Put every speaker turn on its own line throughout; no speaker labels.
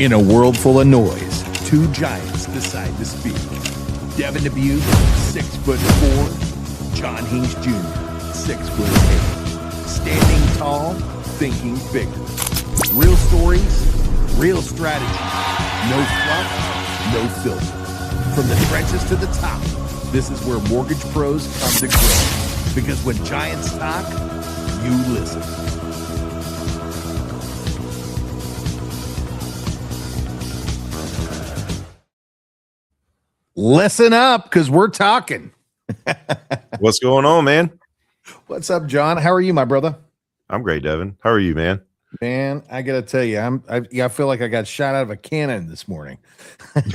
In a world full of noise, two giants decide to speak. Devin Dubuque, 6'4", John Hinks Jr., 6'8". Standing tall, thinking bigger. Real stories, real strategies. No fluff, no filter. From the trenches to the top, this is where mortgage pros come to grow. Because when giants talk, you listen. Listen up, because we're talking.
What's going on, man?
What's up, John? How are you, my brother?
I'm great, Devin. How are you, man?
Man, I gotta tell you, I feel like I got shot out of a cannon this morning. Part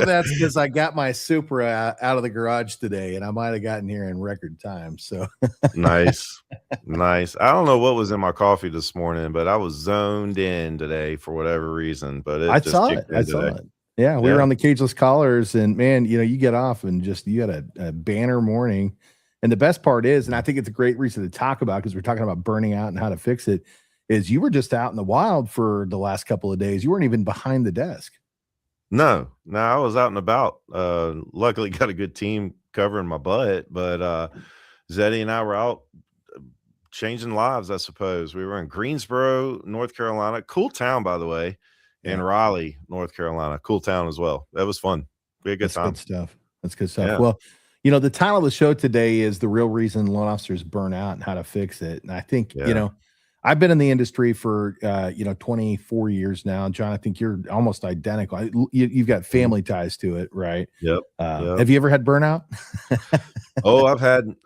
of that's because I got my Supra out of the garage today, and I might have gotten here in record time. So
nice. I don't know what was in my coffee this morning, but I was zoned in today for whatever reason. But
I saw it. Yeah, we were on the cageless collars, and man, you get off and just you got a banner morning. And the best part is, and I think it's a great reason to talk about because we're talking about burning out and how to fix it, is you were just out in the wild for the last couple of days. You weren't even behind the desk.
No, I was out and about. Luckily got a good team covering my butt, but Zeddy and I were out changing lives, I suppose. We were in Greensboro, North Carolina. Cool town, by the way. In Raleigh, North Carolina. Cool town as well. That was fun. We had a good time.
That's good stuff.
Yeah.
Well, the title of the show today is The Real Reason Loan Officers Burn Out and How to Fix It. And I think, I've been in the industry for, 24 years now. John, I think you're almost identical. You've got family ties to it, right?
Yep.
Have you ever had burnout?
Oh,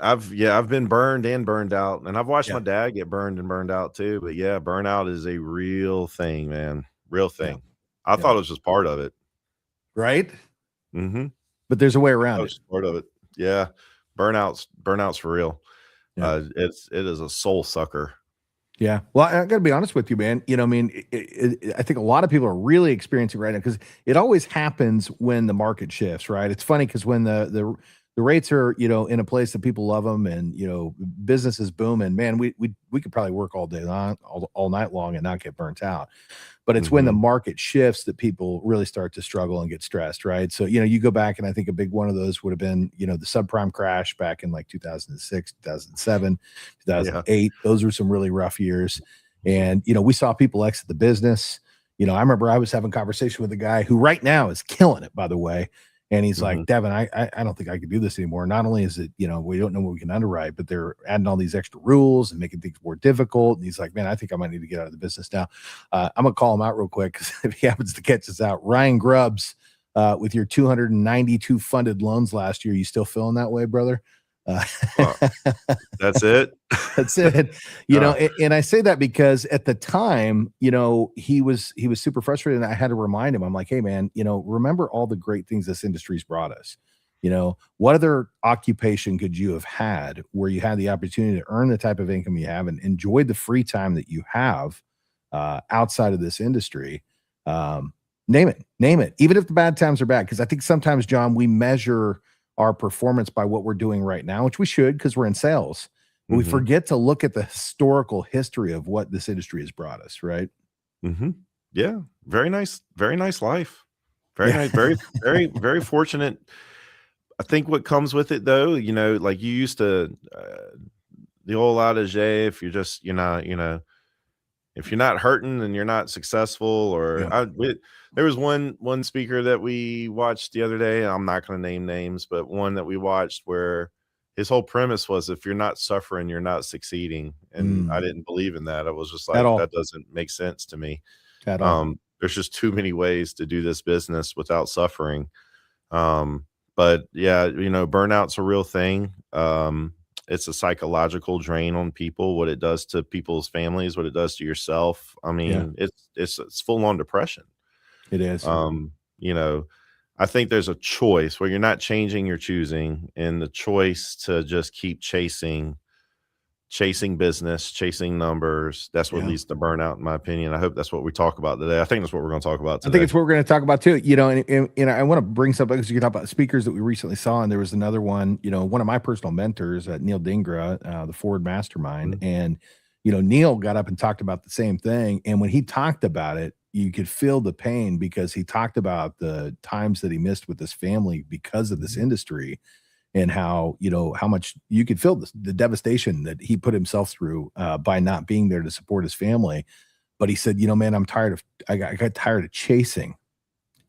I've been burned and burned out. And I've watched my dad get burned and burned out too. But yeah, burnout is a real thing, man. Real thing. I thought it was just part of it.
Right?
Mm-hmm.
But there's a way around it.
Part of it. Yeah. Burnout's for real. Yeah. It is a soul sucker.
Yeah. Well, I got to be honest with you, man. I think a lot of people are really experiencing right now because it always happens when the market shifts, right? It's funny because when the rates are, in a place that people love them and, business is booming, man, we could probably work all day long, all night long and not get burnt out. But it's when the market shifts that people really start to struggle and get stressed, right? So, you go back and I think a big one of those would have been, the subprime crash back in like 2006, 2007, 2008. Those were some really rough years. And, we saw people exit the business. I remember I was having a conversation with a guy who right now is killing it, by the way. And he's like, Devin, I don't think I can do this anymore. Not only is it, we don't know what we can underwrite, but they're adding all these extra rules and making things more difficult. And he's like, man, I think I might need to get out of the business now. I'm going to call him out real quick because if he happens to catch us out, Ryan Grubbs, with your 292 funded loans last year, you still feeling that way, brother?
That's it.
That's it. And I say that because at the time, he was super frustrated, and I had to remind him. I'm like, hey, man, remember all the great things this industry's brought us. What other occupation could you have had where you had the opportunity to earn the type of income you have and enjoy the free time that you have outside of this industry? Name it. Even if the bad times are bad, because I think sometimes, John, we measure our performance by what we're doing right now, which we should because we're in sales. But we forget to look at the historical history of what this industry has brought us, right?
Yeah. Very nice life. Very nice. Very, very, very fortunate. I think what comes with it though, like you used to, the old adage, if you're just, if you're not hurting and you're not successful, or there was one speaker that we watched the other day. I'm not going to name names, but one that we watched where his whole premise was, if you're not suffering, you're not succeeding. And I didn't believe in that. I was just like, that doesn't make sense to me.
At all.
There's just too many ways to do this business without suffering. But yeah, burnout's a real thing. It's a psychological drain on people, what it does to people's families, what it does to yourself. I mean, it's full on depression.
It is.
I think there's a choice where you're not changing, you're choosing, and the choice to just keep chasing business, chasing numbers. That's what leads to burnout, in my opinion. I hope that's what we talk about today. I think that's what we're going to talk about today.
I think it's what we're going to talk about too. And I want to bring something because you talk about speakers that we recently saw, and there was another one. One of my personal mentors, Neil Dingra, the Forward Mastermind, and Neil got up and talked about the same thing. And when he talked about it, you could feel the pain because he talked about the times that he missed with his family because of this industry and how, how much you could feel the devastation that he put himself through by not being there to support his family. But he said, man, I got tired of chasing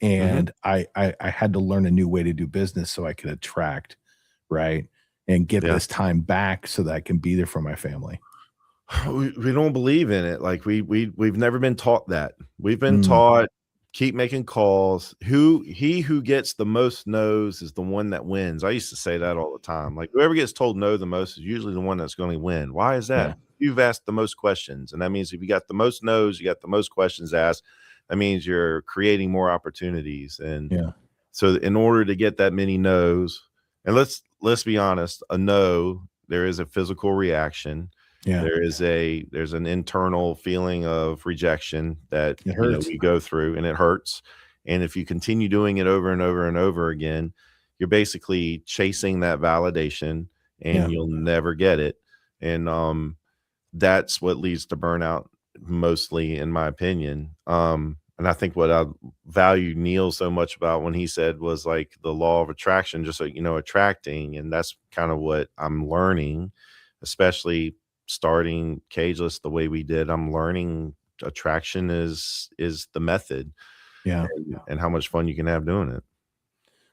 Mhm.
and I had to learn a new way to do business so I could attract, right? And get
Yeah.
this time back so that I can be there for my family.
We don't believe in it. Like we've never been taught that. We've been
Mm,
taught keep making calls. Who gets the most no's is the one that wins. I used to say that all the time. Like whoever gets told no the most is usually the one that's going to win. Why is that?
yeah,
You've asked the most questions, and that means if you got the most no's, you got the most questions asked. That means you're creating more opportunities. And
yeah,
so in order to get that many no's, and let's be honest, a no, there is a physical reaction.
yeah.
There's an internal feeling of rejection that,
It hurts.
we go through, and it hurts. And if you continue doing it over and over and over again, you're basically chasing that validation
Yeah,
and you'll never get it. And that's what leads to burnout mostly, in my opinion. And I think what I value Neil so much about when he said was like the law of attraction, just like, attracting. And that's kind of what I'm learning, especially starting Cageless the way we did. I'm learning attraction is the method,
yeah.
and how much fun you can have doing it.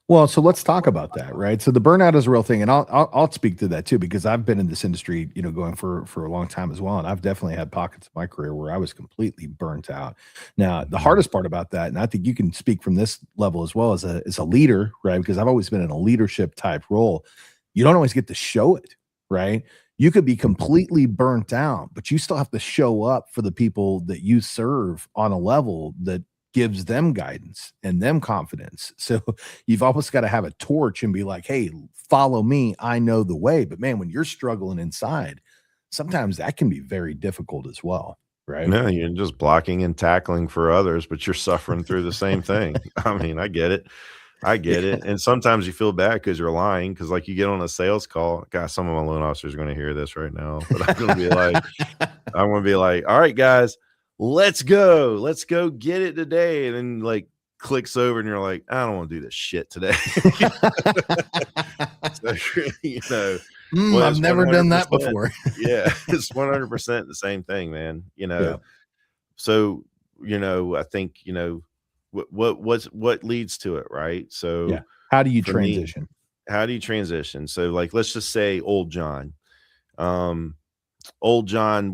Well, so let's talk about that, right? So the burnout is a real thing, and I'll speak to that too because I've been in this industry, going for a long time as well, and I've definitely had pockets of my career where I was completely burnt out. Now, the
Mhm.
hardest part about that, and I think you can speak from this level as well as a leader, right? Because I've always been in a leadership type role. You don't always get to show it, right? You could be completely burnt out, but you still have to show up for the people that you serve on a level that gives them guidance and them confidence. So you've almost got to have a torch and be like, hey, follow me. I know the way. But man, when you're struggling inside, sometimes that can be very difficult as well. Right.
No, you're just blocking and tackling for others, but you're suffering through the same thing. I mean, I get it. I get
Yeah.
it. And sometimes you feel bad because you're lying. Because like you get on a sales call. God, some of my loan officers are going to hear this right now, but I'm gonna be like, all right, guys, let's go. Let's go get it today. And then like clicks over and you're like, I don't want to do this shit today. So, well,
I've
it's
never done that
100%.
before.
Yeah, it's 100% the same thing, man.
Yeah.
So, I think, what leads to it, right?
Yeah.
So
How do you
for me,
transition?
how do you transition? So like, let's just say old John. Um, old John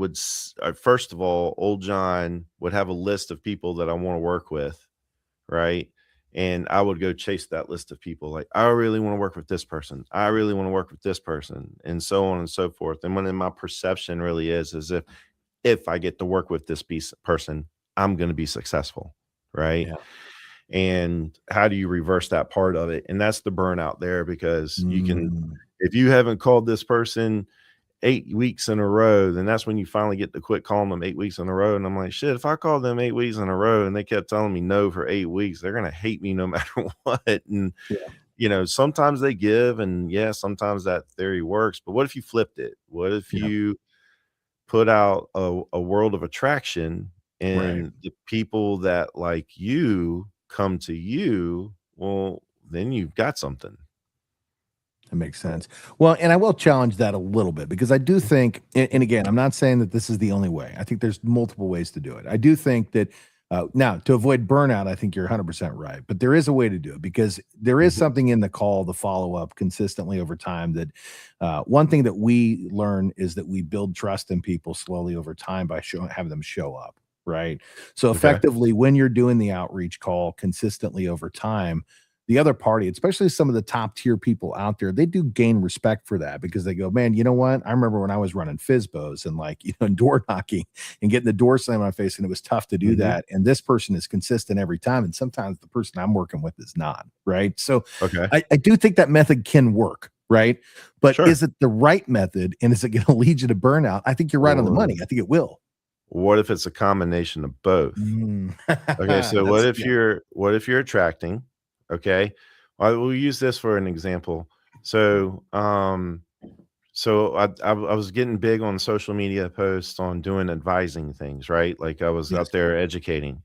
first of all, old John would have a list of people that I want to work with, right? And I would go chase that list of people. Like, I really want to work with this person. I really want to work with this person, and so on and so forth. And when in my perception really is as if I get to work with this person, I'm going to be successful, right?
Yeah.
And how do you reverse that part of it? And that's the burnout there, because
Mm,
if you haven't called this person 8 weeks in a row, then that's when you finally get to quit calling them 8 weeks in a row. And I'm like, shit, if I called them 8 weeks in a row and they kept telling me no for 8 weeks, they're going to hate me no matter what. And,
yeah.
sometimes they give, and yeah, sometimes that theory works. But what if you flipped it? What if
Yeah.
you put out a world of attraction,
Right.
and the people that like you come to you? Well, then you've got something.
That makes sense. Well, and I will challenge that a little bit because I do think, and again, I'm not saying that this is the only way. I think there's multiple ways to do it. I do think that now to avoid burnout, I think you're 100% right, but there is a way to do it because there is
Mhm.
something in the call, the follow up consistently over time. That one thing that we learn is that we build trust in people slowly over time by having them show up. Right. So
Okay.
effectively, when you're doing the outreach call consistently over time, the other party, especially some of the top tier people out there, they do gain respect for that because they go, man, you know what? I remember when I was running FISBOs and like, door knocking and getting the door slammed in my face, and it was tough to do
Mhm.
that. And this person is consistent every time. And sometimes the person I'm working with is not. Right. So
Okay.
I do think that method can work. Right. But
Sure.
is it the right method? And is it going to lead you to burnout? I think you're right on the
Or
money. I think it will.
what if it's a combination of both?
Mm.
Okay, so
That's, yeah.
what if you're attracting? Okay. We'll use this for an example. So, So I was getting big on social media posts on doing advising things, right? Like I was
Yes.
out there educating,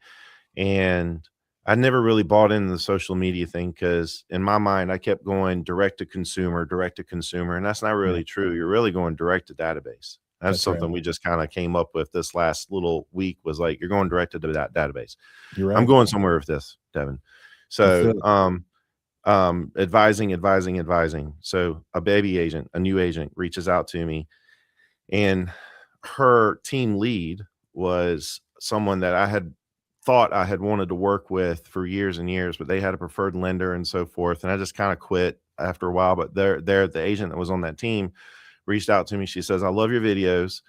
and I never really bought into the social media thing because in my mind I kept going direct to consumer, and that's not
Yeah.
really true. You're really going direct to database. That's
That's right.
something we just kind of came up with this last little week, was like, you're going direct to that database.
You're
I'm
right.
going somewhere with this, Devin.
Let's do
So,
it.
advising. So a baby agent, a new agent reaches out to me, and her team lead was someone that I had thought I had wanted to work with for years and years, but they had a preferred lender and so forth. And I just kind of quit after a while. But the agent that was on that team reached out to me. She says, "I love your videos.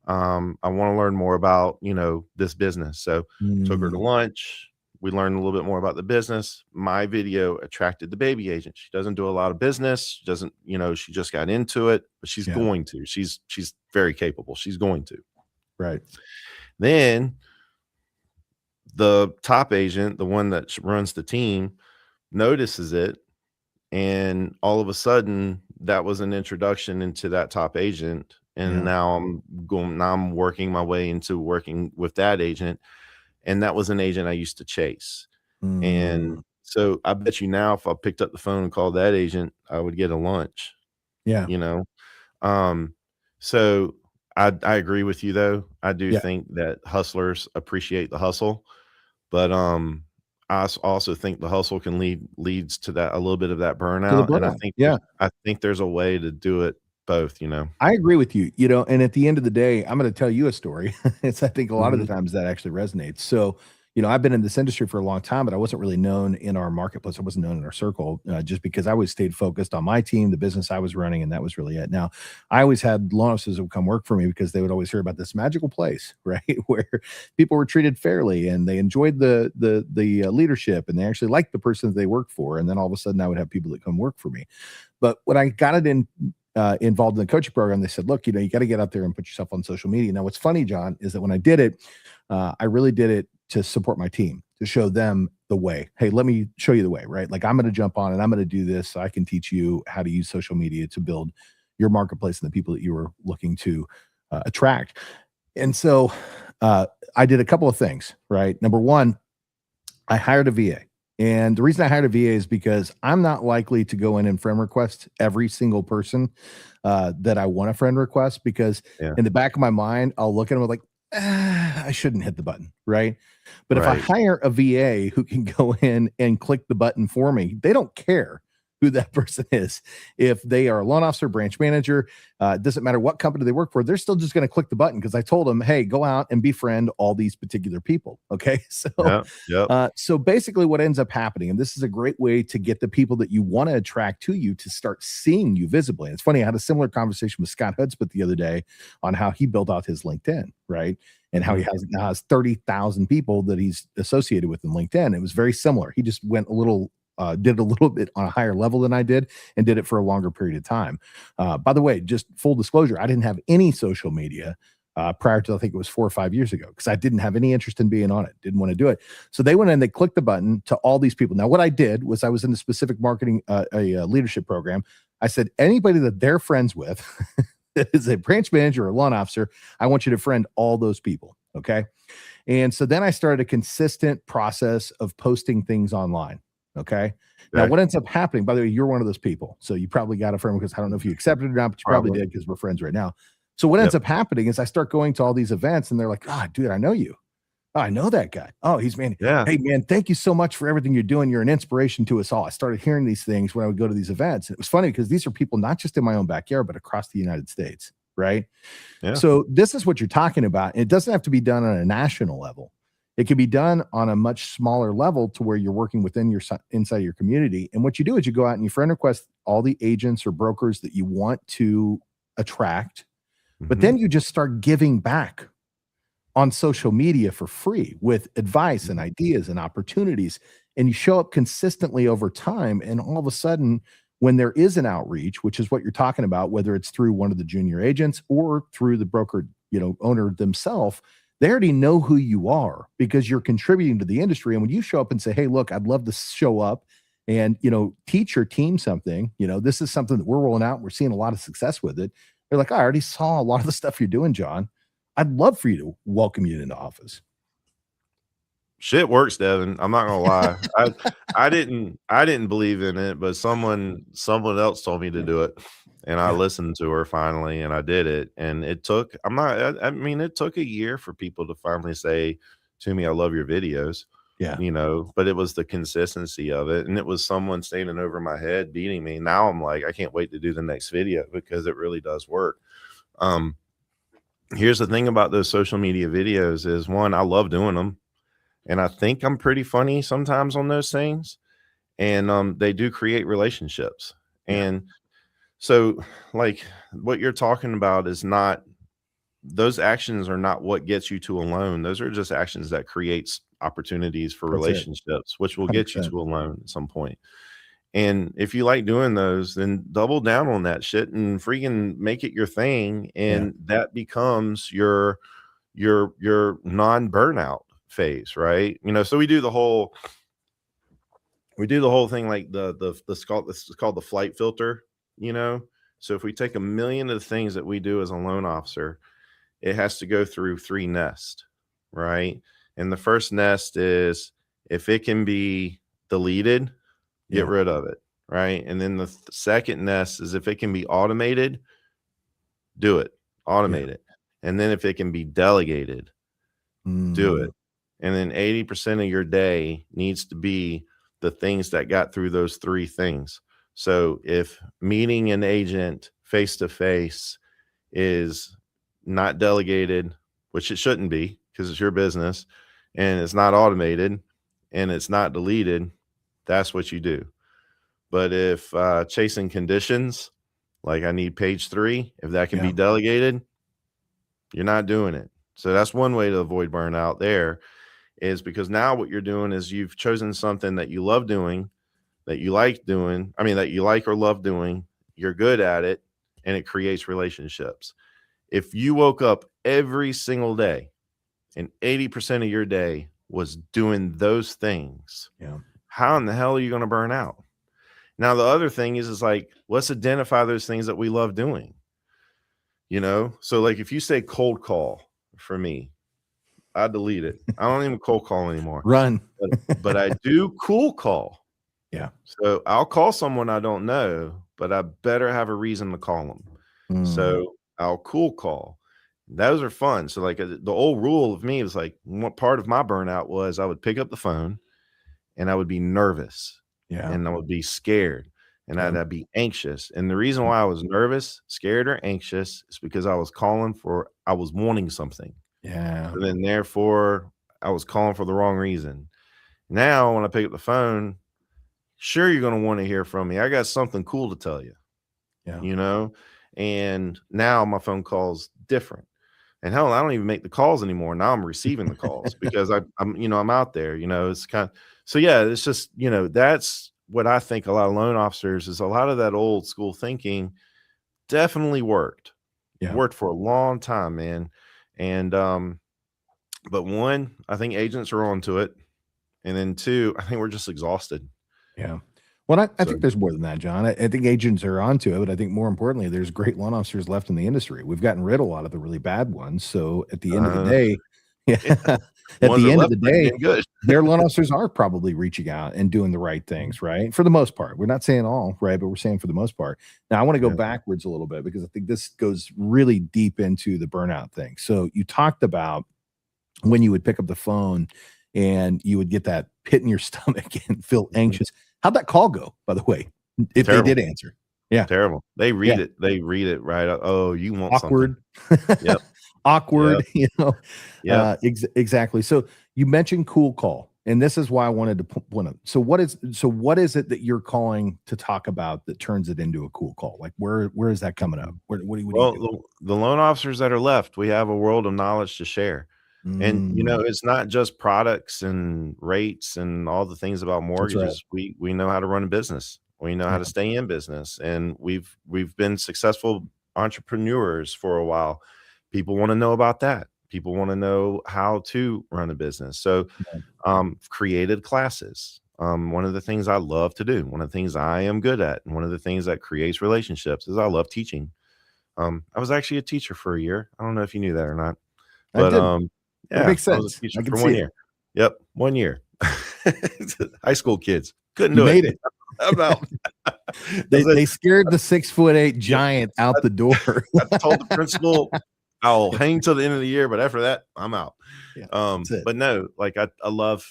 I want to learn more about, this business." So took her to
Mm,
lunch. We learned a little bit more about the business. My video attracted the baby agent. She doesn't do a lot of business. She doesn't, she just got into it, but she's
yeah.
going to. She's very capable. She's going to.
Right.
Then the top agent, the one that runs the team, notices it, and all of a sudden that was an introduction into that top agent, and
Yeah.
now I'm working my way into working with that agent, and that was an agent I used to chase.
Mm,
And so I bet you now, if I picked up the phone and called that agent, I would get a lunch,
yeah.
you know? Um, so I agree with you though. I do
Yeah.
think that hustlers appreciate the hustle, but also think the hustle can leads to that, a little bit of that
To the
burnout. And
burnout. Yeah.
I think there's a way to do it both, you know.
I agree with you, and at the end of the day, I'm gonna tell you a story. It's I think a lot of the
Mhm.
times that actually resonates. So, I've been in this industry for a long time, but I wasn't really known in our marketplace. I wasn't known in our circle, just because I always stayed focused on my team, the business I was running, and that was really it. Now, I always had loan officers who would come work for me because they would always hear about this magical place, right, where people were treated fairly and they enjoyed the leadership and they actually liked the person that they worked for. And then all of a sudden, I would have people that come work for me. But when I got it involved in the coaching program, they said, look, you got to get out there and put yourself on social media. Now, what's funny, John, is that when I did it, I really did it to support my team, to show them the way. Hey, let me show you the way, right? Like I'm going to jump on and I'm going to do this. So I can teach you how to use social media to build your marketplace and the people that you were looking to attract. And so I did a couple of things, right? Number one, I hired a VA. And the reason I hired a VA is because I'm not likely to go in and friend request every single person that I want to friend request, because
Yeah.
in the back of my mind, I'll look at them like, I shouldn't hit the button. Right. But if I
Right.
hire a VA who can go in and click the button for me, they don't care who that person is. If they are a loan officer, branch manager, it doesn't matter what company they work for, they're still just going to click the button because I told them, hey, go out and befriend all these particular people. Okay. So
Yeah. Yep.
so basically, what ends up happening, and this is a great way to get the people that you want to attract to you to start seeing you visibly. And it's funny, I had a similar conversation with Scott Hudspeth the other day on how he built out his LinkedIn, right? And how he
Mhm.
now has 30,000 people that he's associated with in LinkedIn. It was very similar. He just went a little, did a little bit on a higher level than I did, and did it for a longer period of time. By the way, just full disclosure, I didn't have any social media prior to, I think it was 4 or 5 years ago, because I didn't have any interest in being on it, didn't want to do it. So they went in, they clicked the button to all these people. Now, what I did was I was in a specific marketing, leadership program. I said, anybody that they're friends with that is a branch manager or loan officer, I want you to friend all those people. Okay. And so then I started a consistent process of posting things online. Okay. Now,
Okay.
what ends up happening, by the way, you're one of those people. So you probably got a friend, because I don't know if you accepted it or not, but you probably
Probably.
did because we're friends right now. So what ends
Yep.
up happening is I start going to all these events and they're like, oh, dude, I know you. Oh, I know that guy. Oh, he's man.
Yeah.
Hey, man, thank you so much for everything you're doing. You're an inspiration to us all. I started hearing these things when I would go to these events. And it was funny because these are people not just in my own backyard, but across the United States. Right.
Yeah.
So this is what you're talking about. And it doesn't have to be done on a national level. It can be done on a much smaller level to where you're working within your inside your community. And what you do is you go out and you friend request all the agents or brokers that you want to attract, but
Mhm.
then you just start giving back on social media for free with advice and
Mhm.
ideas and opportunities. And you show up consistently over time. And all of a sudden, when there is an outreach, which is what you're talking about, whether it's through one of the junior agents or through the broker, owner themselves, they already know who you are because you're contributing to the industry. And when you show up and say, hey, look, I'd love to show up and, teach your team something, this is something that we're rolling out. We're seeing a lot of success with it. They're like, I already saw a lot of the stuff you're doing, John. I'd love for you to welcome you into office.
Shit works, Devin. I'm not gonna lie. I didn't believe in it, but someone else told me to do it, and I
Yeah.
listened to her finally, and I did it. And it took. I mean, it took a year for people to finally say to me, "I love your videos."
Yeah.
But it was the consistency of it, and it was someone standing over my head beating me. Now I'm like, I can't wait to do the next video because it really does work. Here's the thing about those social media videos is, one, I love doing them. And I think I'm pretty funny sometimes on those things. And they do create relationships.
Yeah.
And so, like, what you're talking about is not, those actions are not what gets you to a loan. Those are just actions that creates opportunities for
That's it.
relationships, which will get you
100%.
to a loan at some point. And if you like doing those, then double down on that shit and freaking make it your thing.
Yeah.
And that becomes your non-burnout phase, right? So we do the whole thing, like this is called the flight filter. So if we take a million of the things that we do as a loan officer, it has to go through 3 nests, right? And the first nest is, if it can be deleted, get rid of it, right? And then the second nest is, if it can be automated, do it, automate it. And then if it can be delegated, do it. And then 80% of your day needs to be the things that got through those 3 things. So if meeting an agent face to face is not delegated, which it shouldn't be because it's your business, and it's not automated and it's not deleted, that's what you do. But if chasing conditions, like I need page 3, if that can be delegated, you're not doing it. So that's one way to avoid burnout there, is because now what you're doing is you've chosen something that you love doing, that you like doing, that you like or love doing, you're good at it, and it creates relationships. If you woke up every single day and 80% of your day was doing those things, how in the hell are you going to burn out? Now, the other thing is like, let's identify those things that we love doing. So like, if you say cold call for me, I delete it. I don't even cold call anymore.
Run.
But I do cool call.
Yeah.
So I'll call someone I don't know, but I better have a reason to call them. So I'll cool call. Those are fun. So like, the old rule of me was like, what part of my burnout was, I would pick up the phone and I would be nervous. And I would be scared, and I'd be anxious. And the reason why I was nervous, scared, or anxious is because I was wanting something. And then therefore I was calling for the wrong reason. Now, when I pick up the phone, sure, you're going to want to hear from me. I got something cool to tell you, and now my phone call's different. And hell, I don't even make the calls anymore. Now I'm receiving the calls because I'm out there, it's kind of, so yeah, it's just, that's what I think a lot of loan officers is, a lot of that old school thinking definitely worked for a long time, man. And, but one, I think agents are onto it. And then 2, I think we're just exhausted.
Yeah. Well, I think there's more than that, John. I think agents are onto it, but I think more importantly, there's great loan officers left in the industry. We've gotten rid of a lot of the really bad ones. So at the end of the day, at the end of the day, their loan officers are probably reaching out and doing the right things, right? For the most part. We're not saying all, right? But we're saying for the most part. Now, I want to go backwards a little bit, because I think this goes really deep into the burnout thing. So you talked about when you would pick up the phone and you would get that pit in your stomach and feel anxious. How'd that call go, by the way, if
Terrible.
they did answer? Yeah.
Terrible. They read it. They read it right. Oh, you want
awkward.
Something. Yep.
Awkward,
Yeah.
Exactly. So you mentioned cool call, and this is why I wanted to point up. So what is it that you're calling to talk about that turns it into a cool call? Like where is that coming up? What do you do?
The loan officers that are left, we have a world of knowledge to share. And it's not just products and rates and all the things about mortgages.
Right.
We know how to run a business. We know how to stay in business, and we've been successful entrepreneurs for a while. People want to know about that. People want to know how to run a business. So created classes. One of the things I love to do, one of the things I am good at, and one of the things that creates relationships is I love teaching. I was actually a teacher for a year. I don't know if you knew that or not,
I
but
didn't. It
yeah,
makes
I was a
sense.
teacher
I can
for
see
1
it.
year. Yep, 1 year. High school kids couldn't
You
do it.
made it.
I'm out. I said,
They scared the 6'8" giant out the door.
I told the principal, "I'll hang till the end of the year, but after that, I'm out."
Yeah, that's it.
But no, like I love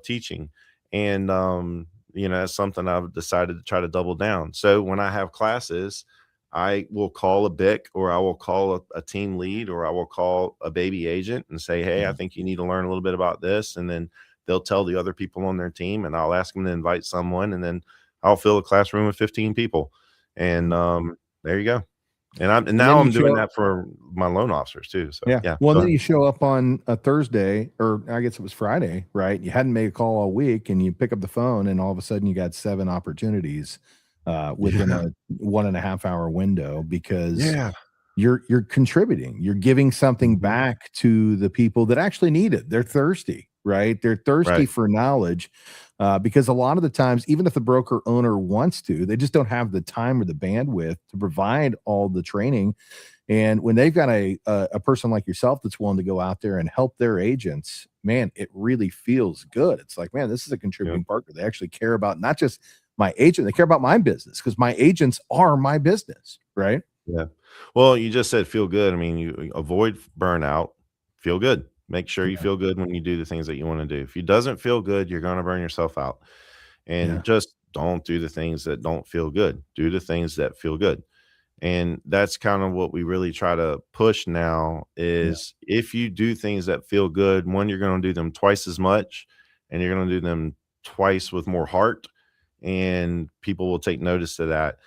teaching, and that's something I've decided to try to double down. So when I have classes, I will call a BIC, or I will call a team lead, or I will call a baby agent and say, "Hey, I
Mhm.
think you need to learn a little bit about this," and then they'll tell the other people on their team, and I'll ask them to invite someone, and then I'll fill a classroom with 15 people, and
Mhm.
there you go. And
And then
now
you
I'm doing
show
that for my loan officers too. So
Yeah.
yeah,
Well, and
go
then
ahead.
you show up on a Thursday, or I guess it was Friday, right? You hadn't made a call all week, and you pick up the phone, and all of a sudden you got 7 opportunities within
Yeah,
a 1.5 hour window because
yeah,
you're contributing. You're giving something
mhm,
back to the people that actually need it. They're thirsty, right? They're thirsty
right,
for knowledge, because a lot of the times, even if the broker owner wants to, they just don't have the time or the bandwidth to provide all the training. And when they've got a person like yourself that's willing to go out there and help their agents, man, it really feels good. It's like, man, this is a
yep,
contributing partner. They actually care about not just my agent, they care about my business because my agents are my business, right?
yeah. Well, you just said feel good. I mean, you avoid burnout, feel good. Make sure you
Yeah.
feel good when you do the things that you want to do. If you doesn't feel good, you're going to burn yourself out. And
Yeah.
just don't do the things that don't feel good. Do the things that feel good. And that's kind of what we really try to push now
Yeah.
is if you do things that feel good, one, you're going to do them twice as much, and you're going to do them twice with more heart, and people will take notice of that.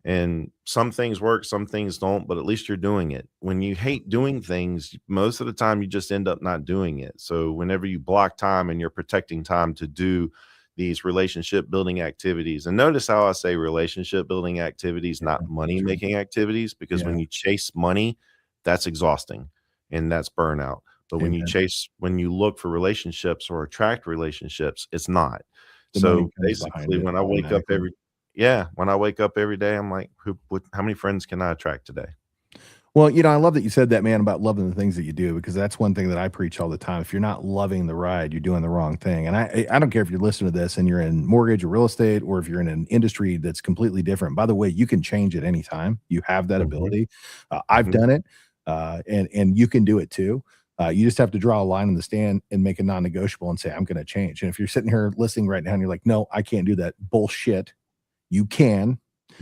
And some things work, some things don't, but at least you're doing it. When you hate doing things, most of the time you just end up not doing it. So whenever you block time and you're protecting time to do these relationship building activities, and notice how I say relationship building activities,
Yeah.
not money
That's right.
making activities, because
Yeah.
when you chase money, that's exhausting and that's burnout. But
Amen.
when you look for relationships or attract relationships, it's not.
The money
So
comes behind
basically,
it
when I wake up
automatically.
when I wake up every day, I'm like, how many friends can I attract today?
Well, I love that you said that, man, about loving the things that you do, because that's one thing that I preach all the time. If you're not loving the ride, you're doing the wrong thing. And I don't care if you're listening to this and you're in mortgage or real estate, or if you're in an industry that's completely different. By the way, you can change at any time. You have that
Mhm,
ability. I've
mhm.
done it, and you can do it too. You just have to draw a line in the stand and make it non-negotiable and say, "I'm going to change." And if you're sitting here listening right now and you're like, "No, I can't do that," bullshit. You can.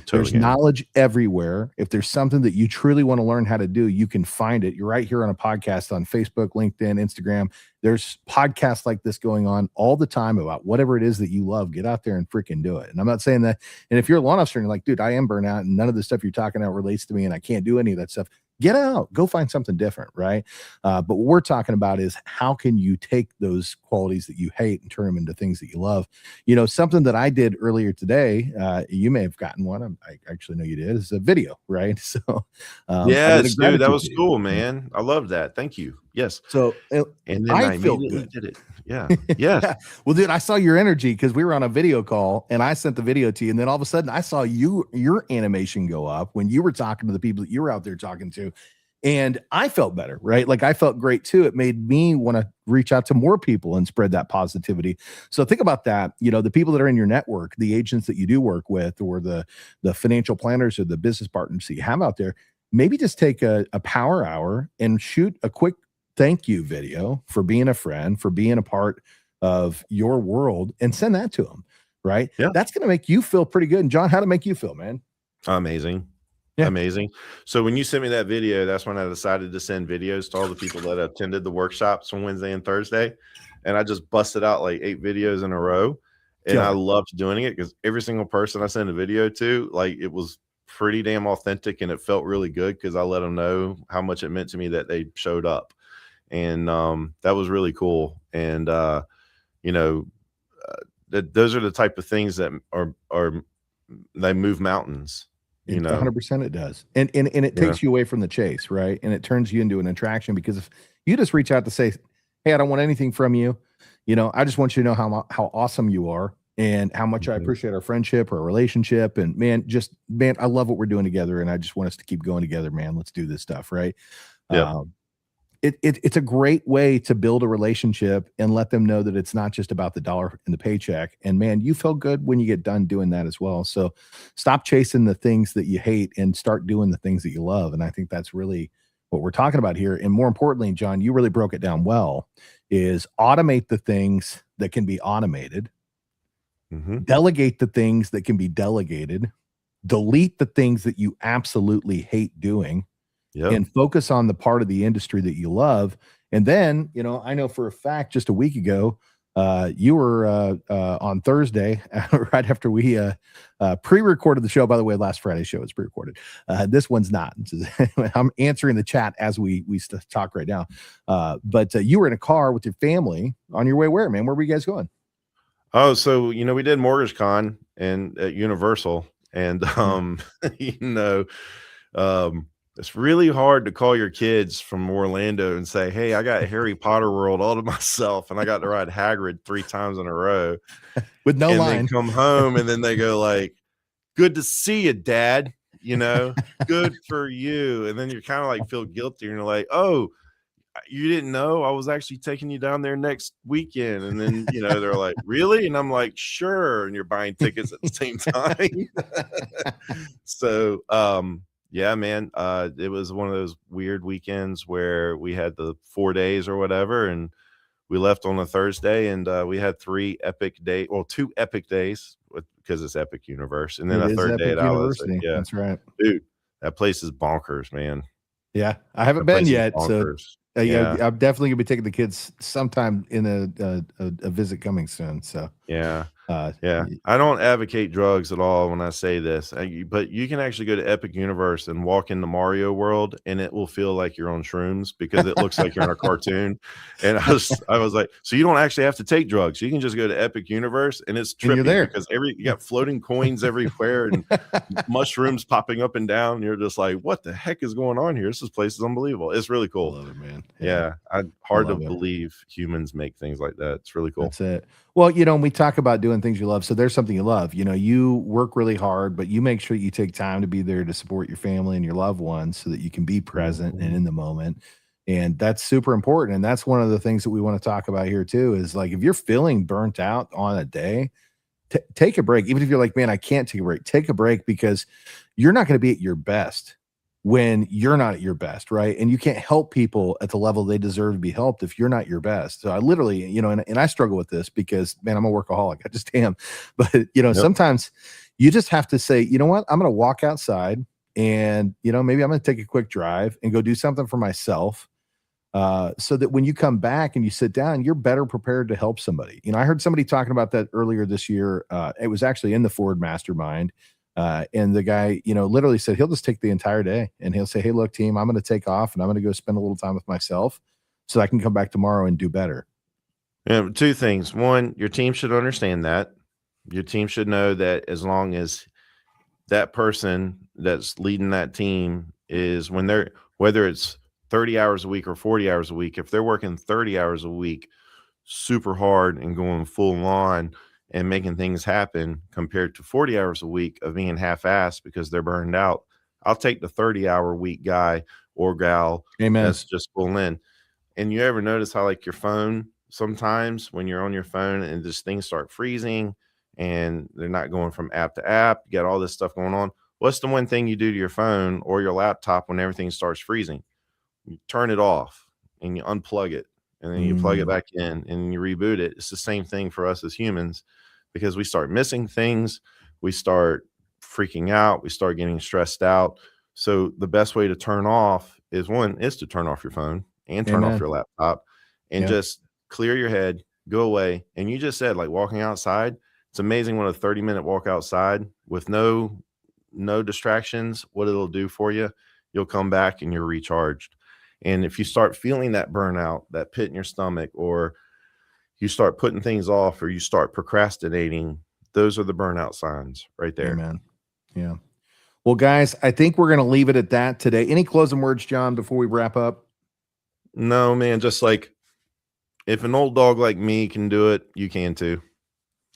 Totally
There's
can.
knowledge everywhere. If there's something that you truly want to learn how to do, you can find it. You're right here on a podcast on Facebook, LinkedIn, Instagram. There's podcasts like this going on all the time about whatever it is that you love. Get out there and freaking do it. And I'm not saying that. And if you're a law officer and you're like, dude, I am burnout and none of the stuff you're talking about relates to me and I can't do any of that stuff, get out, go find something different, right? But what we're talking about is how can you take those qualities that you hate and turn them into things that you love. Something that I did earlier today, you may have gotten one. I actually know you did. Is a video, right? So I did a
Yes, dude, that
gratitude
was
video.
cool,
Right?
man. I love that. Thank you. Yes.
So
And then
I
I
feel
immediately
good.
did it. Yeah. Yes.
Yeah. Well, dude, I saw your energy because we were on a video call and I sent the video to you. And then all of a sudden I saw your animation go up when you were talking to the people that you were out there talking to. And I felt better, right? Like I felt great too. It made me want to reach out to more people and spread that positivity. So think about that. The people that are in your network, the agents that you do work with, or the financial planners or the business partners that you have out there, maybe just take a power hour and shoot a quick thank you video for being a friend, for being a part of your world, and send that to them. Right.
Yeah.
That's going to make you feel pretty good. And John, how to make you feel, man?
Amazing.
Yeah.
Amazing. So when you sent me that video, that's when I decided to send videos to all the people that attended the workshops on Wednesday and Thursday. And I just busted out like 8 videos in a row. And I
Killer.
loved doing it because every single person I sent a video to, like it was pretty damn authentic and it felt really good because I let them know how much it meant to me that they showed up. And that was really cool. And you know, those are the type of things that are they move mountains, you
It
know.
100% it does. And it
Yeah.
takes you away from the chase, right? And it turns you into an attraction, because if you just reach out to say, "Hey, I don't want anything from you. I just want you to know how awesome you are and how much I
Mhm.
appreciate our friendship, our relationship. And man, I love what we're doing together. And I just want us to keep going together, man. Let's do this stuff. Right.
Yep.
Um, it's a great way to build a relationship and let them know that it's not just about the dollar and the paycheck. And man, you feel good when you get done doing that as well. So stop chasing the things that you hate and start doing the things that you love. And I think that's really what we're talking about here. And more importantly, John, you really broke it down well, is automate the things that can be automated,
Mhm.
delegate the things that can be delegated, delete the things that you absolutely hate doing,
Yep.
and focus on the part of the industry that you love. And then, I know for a fact just a week ago, you were on Thursday, right after we pre-recorded the show. By the way, last Friday's show is pre-recorded. This one's not. I'm answering the chat as we talk right now. But you were in a car with your family on your way where, man? Where were you guys going?
Oh, so, we did Mortgage Con and at Universal, and,
Mm.
you know, it's really hard to call your kids from Orlando and say, "Hey, I got Harry Potter World all to myself, and I got to ride Hagrid 3 times in a row,"
With no
and then
line.
come home, and then they go like, "Good to see you, Dad," "Good for you," and then you're kinda like feel guilty, and you're like, "Oh, you didn't know I was actually taking you down there next weekend," and then, they're like, "Really?" And I'm like, "Sure," and you're buying tickets at the same time. So, yeah, man, it was one of those weird weekends where we had the 4 days or whatever, and we left on a Thursday, and, we had 2 epic days because it's Epic Universe, and then
It
a
is
3rd day at
Epic
Alice.
University.
Yeah,
That's right.
dude, that place is bonkers, man.
Yeah, I haven't
That
been
place is
yet, so
bonkers. Yeah.
I'm definitely gonna be taking the kids sometime in a visit coming soon. So,
Yeah.
uh,
Yeah.
y-
I don't advocate drugs at all when I say this, but you can actually go to Epic Universe and walk in the Mario world, and it will feel like you're on shrooms because it looks like you're in a cartoon. And I was like, so you don't actually have to take drugs. You can just go to Epic Universe, and it's
and you're
trippy
there.
because you got floating coins everywhere and mushrooms popping up and down. You're just like, what the heck is going on here? This place is unbelievable. It's really
I
cool.
love it, man. Yeah,
Yeah.
I
Hard to
love it.
believe humans make things like that. It's really cool.
That's it. Well, and we talk about doing things you love. So there's something you love. You work really hard, but you make sure you take time to be there to support your family and your loved ones so that you can be present and
Mhm.
in the moment. And that's super important. And that's one of the things that we want to talk about here too, is like, if you're feeling burnt out on a day, take a break. Even if you're like, man, I can't take a break, because you're not going to be at your best when you're not at your best, right? And you can't help people at the level they deserve to be helped if you're not your best. So I literally, and I struggle with this because, man, I'm a workaholic. I just am. But,
Yep.
sometimes you just have to say, you know what? I'm going to walk outside and, maybe I'm going to take a quick drive and go do something for myself, so that when you come back and you sit down, you're better prepared to help somebody. I heard somebody talking about that earlier this year. It was actually in the Ford Mastermind. And the guy, literally said he'll just take the entire day and he'll say, hey, look, team, I'm going to take off and I'm going to go spend a little time with myself so I can come back tomorrow and do better.
Yeah, 2 things. 1, your team should understand that. Your team should know that as long as that person that's leading that team is when they're whether it's 30 hours a week or 40 hours a week, if they're working 30 hours a week super hard and going full on and making things happen compared to 40 hours a week of being half-assed because they're burned out, I'll take the 30-hour week guy or gal
Amen.
that's just full in. And you ever notice how like your phone sometimes when you're on your phone and just things start freezing and they're not going from app to app, you got all this stuff going on. What's the one thing you do to your phone or your laptop when everything starts freezing? You turn it off and you unplug it and then you plug it
Mm,
back in and you reboot it. It's the same thing for us as humans because we start missing things, we start freaking out, we start getting stressed out. So the best way to turn off is to turn off your phone and turn off
amen.
your laptop and
Yeah.
just clear your head, go away. And you just said like walking outside, it's amazing what a 30-minute walk outside with no distractions, what it'll do for you. You'll come back and you're recharged. And if you start feeling that burnout, that pit in your stomach, or you start putting things off or you start procrastinating, those are the burnout signs right there.
Amen. Yeah. Well, guys, I think we're going to leave it at that today. Any closing words, John, before we wrap up?
No, man, just like if an old dog like me can do it, you can too.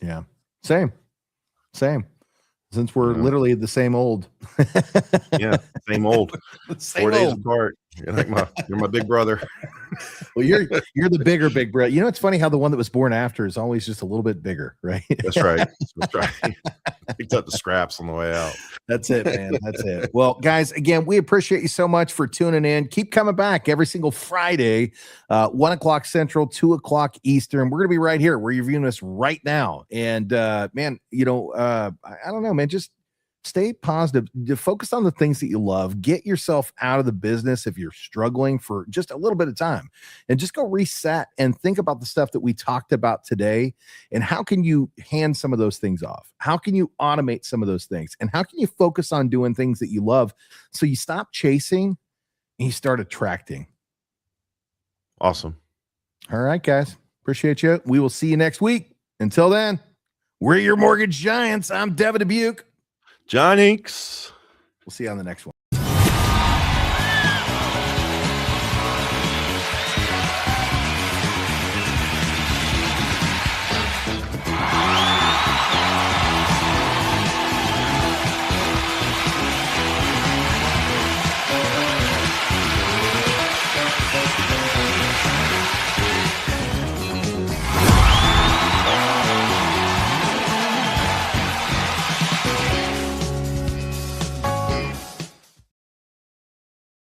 Yeah. Same. Since we're literally the same old.
Yeah, same old.
Same
4 days
old.
apart. You're my big brother.
Well, you're the bigger big brother. You know, it's funny how the one that was born after is always just a little bit bigger, right?
That's right. That's right. Picked up the scraps on the way out.
That's it, man. That's it. Well, guys, again, we appreciate you so much for tuning in. Keep coming back every single Friday, 1 o'clock Central, 2 o'clock Eastern. We're going to be right here where you're viewing us right now. And man, you know, I don't know, man, just stay positive. Focus on the things that you love. Get yourself out of the business if you're struggling for just a little bit of time, and just go reset and think about the stuff that we talked about today. And how can you hand some of those things off? How can you automate some of those things? And how can you focus on doing things that you love so you stop chasing and you start attracting?
Awesome.
All right, guys. Appreciate you. We will see you next week. Until then, we're your mortgage giants. I'm Devin Dubuque.
John Inks.
We'll see you on the next one.